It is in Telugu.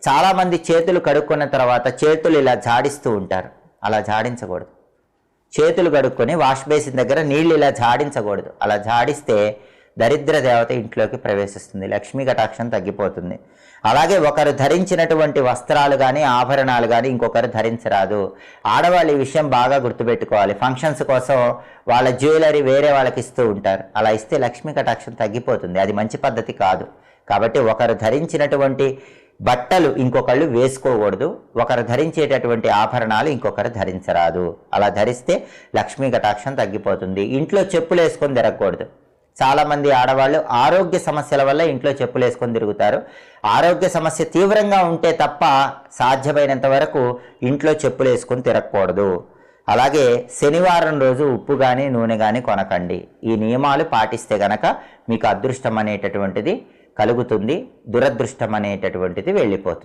చాలామంది చేతులు కడుక్కున్న తర్వాత చేతులు ఇలా జాడిస్తూ ఉంటారు. అలా జాడించకూడదు. చేతులు కడుక్కొని వాష్ బేసిన్ దగ్గర నీళ్ళు ఇలా జాడించకూడదు. అలా జాడిస్తే దరిద్ర దేవత ఇంట్లోకి ప్రవేశిస్తుంది, లక్ష్మీ కటాక్షం తగ్గిపోతుంది. అలాగే ఒకరు ధరించినటువంటి వస్త్రాలు కానీ ఆభరణాలు కానీ ఇంకొకరు ధరించరాదు. ఆడవాళ్ళు ఈ విషయం బాగా గుర్తుపెట్టుకోవాలి. ఫంక్షన్స్ కోసం వాళ్ళ జ్యువెలరీ వేరే వాళ్ళకి ఇస్తూ ఉంటారు. అలా ఇస్తే లక్ష్మీ కటాక్షం తగ్గిపోతుంది. అది మంచి పద్ధతి కాదు. కాబట్టి ఒకరు ధరించినటువంటి బట్టలు ఇంకొకళ్ళు వేసుకోకూడదు. ఒకరు ధరించేటటువంటి ఆభరణాలు ఇంకొకరు ధరించరాదు. అలా ధరిస్తే లక్ష్మీ కటాక్షం తగ్గిపోతుంది. ఇంట్లో చెప్పులు వేసుకొని తిరగకూడదు. చాలామంది ఆడవాళ్ళు ఆరోగ్య సమస్యల వల్ల ఇంట్లో చెప్పులు వేసుకొని తిరుగుతారు. ఆరోగ్య సమస్య తీవ్రంగా ఉంటే తప్ప సాధ్యమైనంత వరకు ఇంట్లో చెప్పులు వేసుకొని తిరగకూడదు. అలాగే శనివారం రోజు ఉప్పు కానీ నూనె కానీ కొనకండి. ఈ నియమాలు పాటిస్తే గనక మీకు అదృష్టం అనేటటువంటిది కలుగుతుంది, దురదృష్టం అనేటటువంటిది వెళ్ళిపోతుంది.